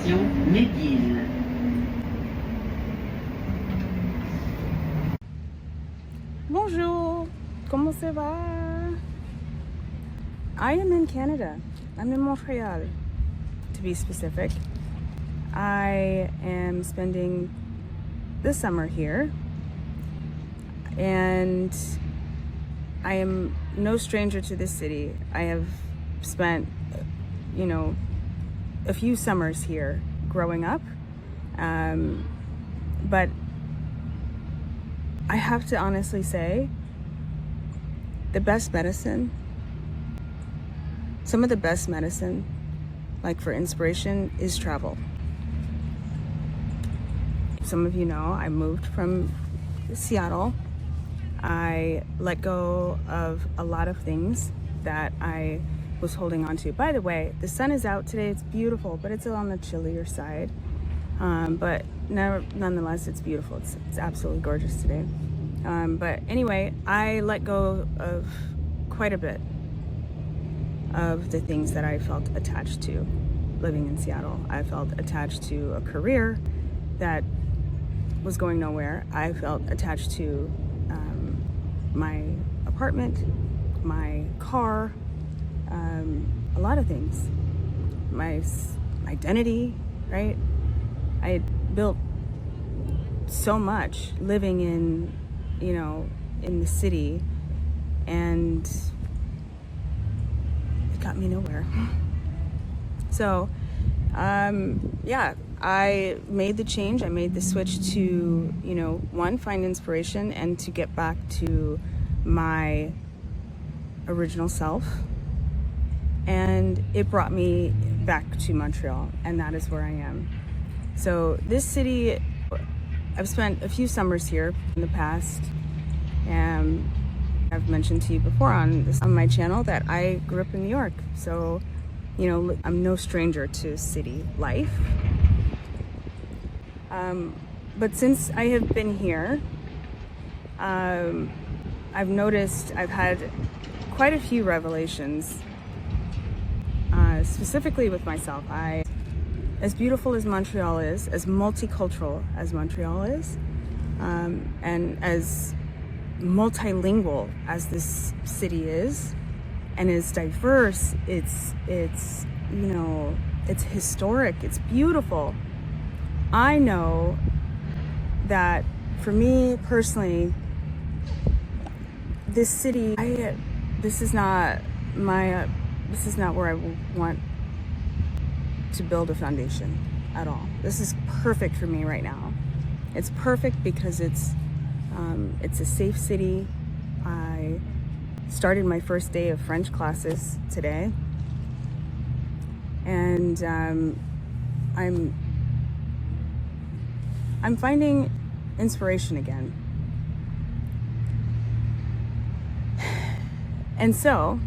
Station McGill. Bonjour, comment ça va? I am in Canada. I'm in Montreal, to be specific. I am spending the summer here, and I am no stranger to this city. I have spent, a few summers here growing up, but I have to honestly say, the best medicine, some of the best medicine, like for inspiration, is travel. Some of you know I moved from Seattle. I let go of a lot of things that I was holding on to. By the way, the sun is out today. It's beautiful, but it's on the chillier side. But nonetheless, it's beautiful. It's absolutely gorgeous today. But anyway, I let go of quite a bit of the things that I felt attached to living in Seattle. I felt attached to a career that was going nowhere. I felt attached to my apartment, my car, a lot of things. My identity, right? I had built so much living in the city, and it got me nowhere. So, I made the change. I made the switch to, one, find inspiration, and to get back to my original self. And it brought me back to Montreal, and that is where I am. So this city, I've spent a few summers here in the past, and I've mentioned to you before on my channel that I grew up in New York. So, I'm no stranger to city life. But since I have been here, I've noticed I've had quite a few revelations, specifically with myself. As beautiful as Montreal is, as multicultural as Montreal is, and as multilingual as this city is, and as diverse, it's historic, it's beautiful. I know that for me personally, this city, this is not where I want to build a foundation at all. This is perfect for me right now. It's perfect because it's a safe city. I started my first day of French classes today, and I'm finding inspiration again. And so,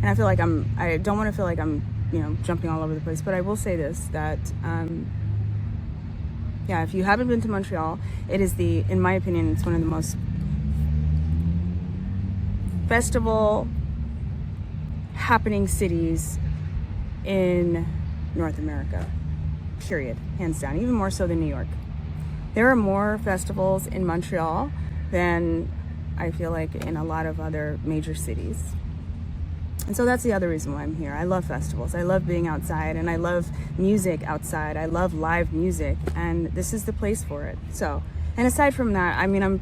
and I feel like I don't want to feel like I'm, jumping all over the place, but I will say this, that, if you haven't been to Montreal, it is in my opinion, it's one of the most festival happening cities in North America, period, hands down, even more so than New York. There are more festivals in Montreal than I feel like in a lot of other major cities. And so that's the other reason why I'm here. I love festivals. I love being outside, and I love music outside. I love live music, and this is the place for it. So, and aside from that, I'm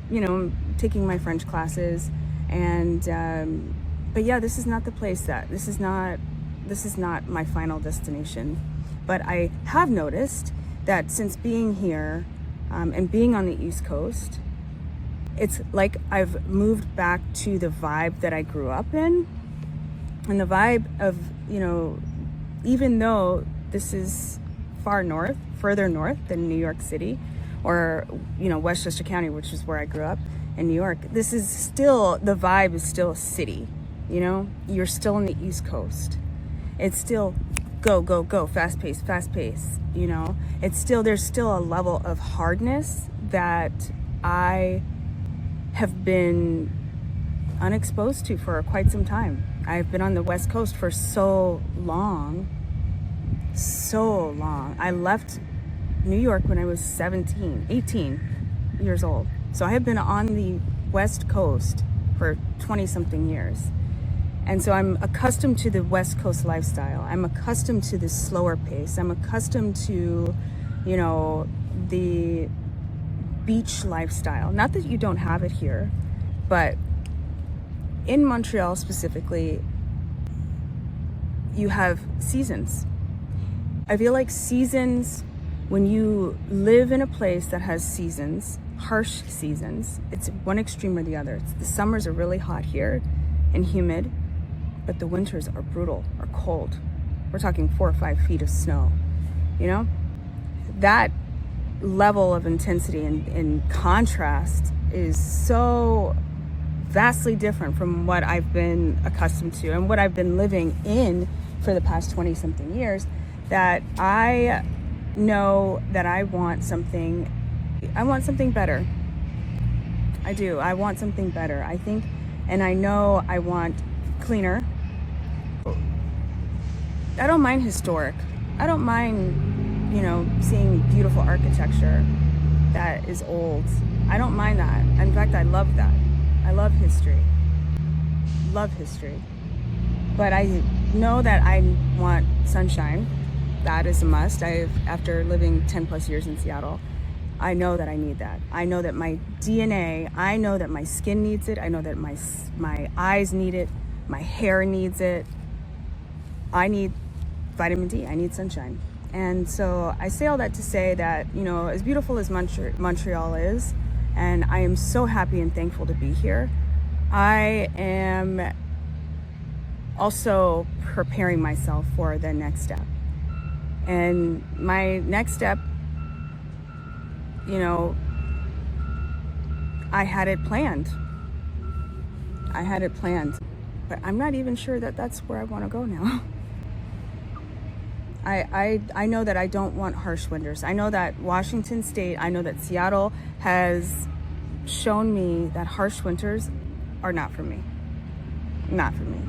taking my French classes, and but yeah, this is not the place this is not my final destination. But I have noticed that since being here and being on the East Coast, it's like I've moved back to the vibe that I grew up in. And the vibe of, even though this is further north than New York City, or, Westchester County, which is where I grew up in New York, the vibe is still a city, you're still on the East Coast. It's still go, go, go, fast pace, there's still a level of hardness that I have been unexposed to for quite some time. I've been on the West Coast for so long. I left New York when I was 18 years old. So I have been on the West Coast for 20 something years. And so I'm accustomed to the West Coast lifestyle. I'm accustomed to this slower pace. I'm accustomed to, you know, the beach lifestyle. Not that you don't have it here, but in Montreal specifically, you have seasons. I feel like seasons, when you live in a place that has seasons, harsh seasons, it's one extreme or the other. The summers are really hot here and humid, but the winters are brutal or cold. We're talking 4 or 5 feet of snow, you know? That level of intensity and contrast is so vastly different from what I've been accustomed to and what I've been living in for the past 20 something years, that I know that I want something better. I do. I want something better. I think, and I know I want cleaner. I don't mind historic. I don't mind, you know, seeing beautiful architecture that is old. I don't mind that. In fact, I love that. I love history. Love history. But I know that I want sunshine. That is a must. After living 10 plus years in Seattle, I know that I need that. I know that my DNA, I know that my skin needs it. I know that my eyes need it. My hair needs it. I need vitamin D. I need sunshine. And so I say all that to say that, you know, as beautiful as Montreal is, and I am so happy and thankful to be here, I am also preparing myself for the next step. And my next step, you know, I had it planned, but I'm not even sure that that's where I want to go now. I know that I don't want harsh winters. I know that Washington State, I know that Seattle has shown me that harsh winters are not for me. Not for me.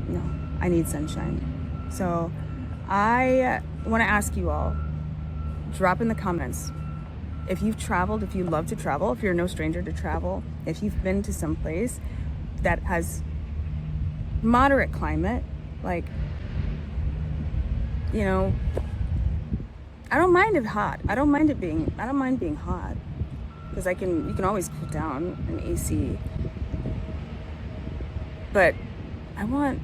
No, I need sunshine. So I want to ask you all, drop in the comments. If you've traveled, if you love to travel, if you're no stranger to travel, if you've been to some place that has moderate climate, like, you know, I don't mind it hot. I don't mind being hot, because you can always cool down an AC. But I want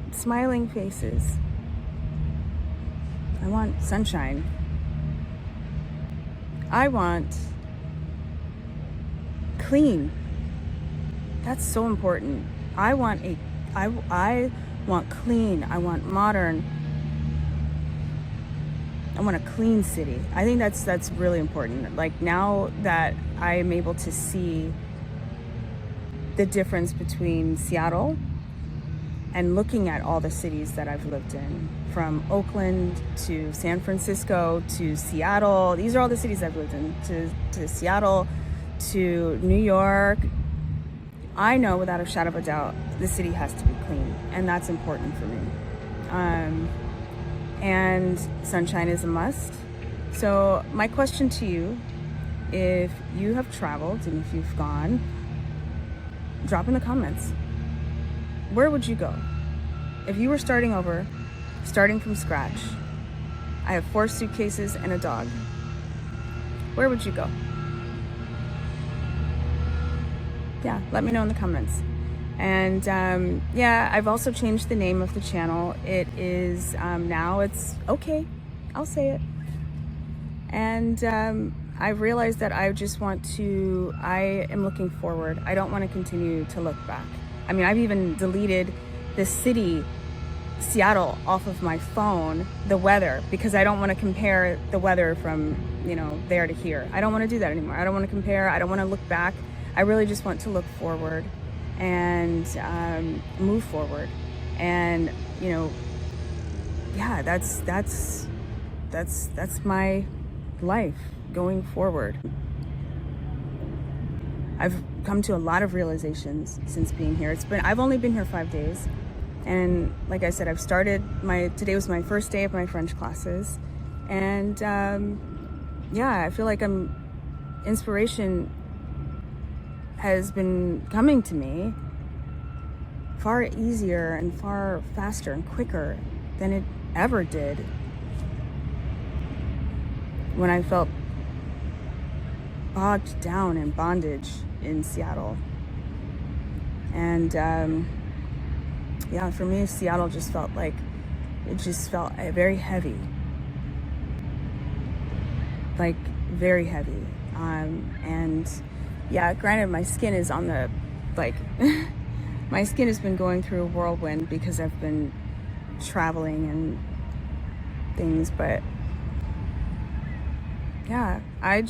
smiling faces. I want sunshine. I want clean. That's so important. I want clean. I want modern. I want a clean city. I think that's really important. Like, now that I am able to see the difference between Seattle and looking at all the cities that I've lived in, from Oakland to San Francisco to Seattle. These are all the cities I've lived in, to Seattle, to New York. I know without a shadow of a doubt, the city has to be clean, and that's important for me. And sunshine is a must. So my question to you, if you have traveled and if you've gone, drop in the comments. Where would you go? If you were starting over, starting from scratch, I have 4 suitcases and a dog, where would you go? Yeah, let me know in the comments. And yeah, I've also changed the name of the channel. It is, now it's okay, I'll say it. And I've realized that I am looking forward. I don't want to continue to look back. I mean, I've even deleted the city, Seattle, off of my phone, the weather, because I don't want to compare the weather from, you know, there to here. I don't want to do that anymore. I don't want to compare. I don't want to look back. I really just want to look forward and move forward. And, you know, yeah, that's my life going forward. I've come to a lot of realizations since being here. I've only been here 5 days. And like I said, today was my first day of my French classes. And I feel like inspiration has been coming to me far easier and far faster and quicker than it ever did when I felt bogged down in bondage in Seattle. And for me, Seattle just felt very heavy. Like, very heavy. Granted, my skin is on the, my skin has been going through a whirlwind because I've been traveling and things, but yeah, I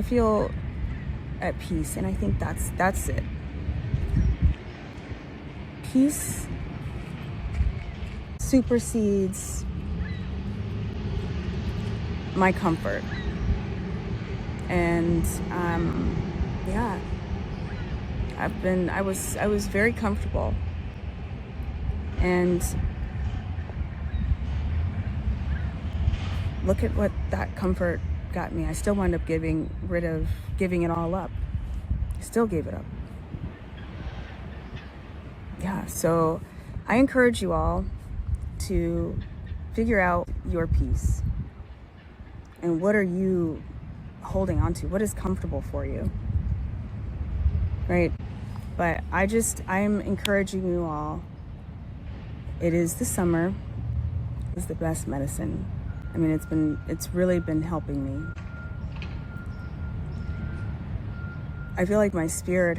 feel at peace, and I think that's it. Peace supersedes my comfort. And I was very comfortable, and look at what that comfort got me. I still wound up giving it all up. I still gave it up. Yeah, so I encourage you all to figure out your peace. And what are you holding on to? What is comfortable for you? Right? But I'm encouraging you all. It is the summer. It's the best medicine. I mean, it's really been helping me. I feel like my spirit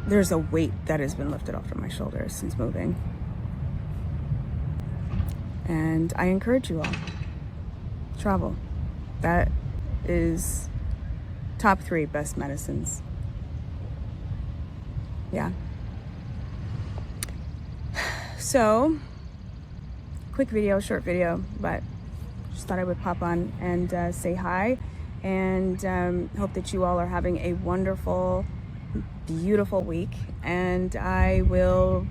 there's a weight that has been lifted off of my shoulders since moving. And I encourage you all, travel. That is top 3 best medicines. Yeah. So, short video, but just thought I would pop on and say hi, and hope that you all are having a wonderful, beautiful week, and I will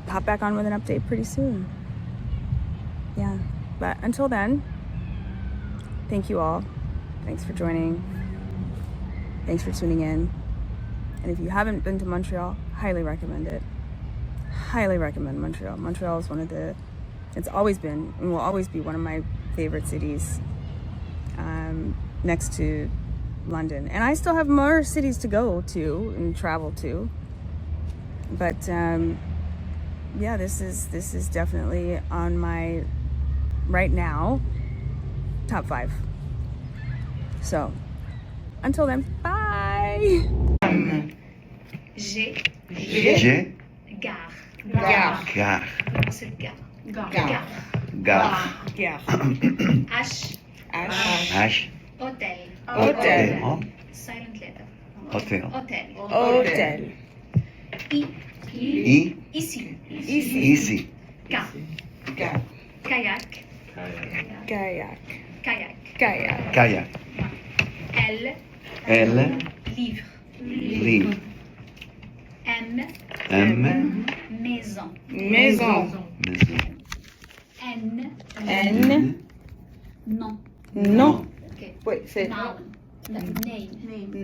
pop back on with an update pretty soon. Yeah, but until then, thank you all. Thanks for joining. Thanks for tuning in. And if you haven't been to Montreal, highly recommend it. Highly recommend Montreal. Montreal is it's always been and will always be one of my favorite cities, next to London. And I still have more cities to go to and travel to. But this is definitely on my, right now, top 5. So, until then, bye! J'ai gare. Ensuite gare. H Hôtel. Silent letter. Hôtel. Ici. Kayak. L. Livre. M. Maison. N. Non. Non. Okay. Wait, say Noun. Name.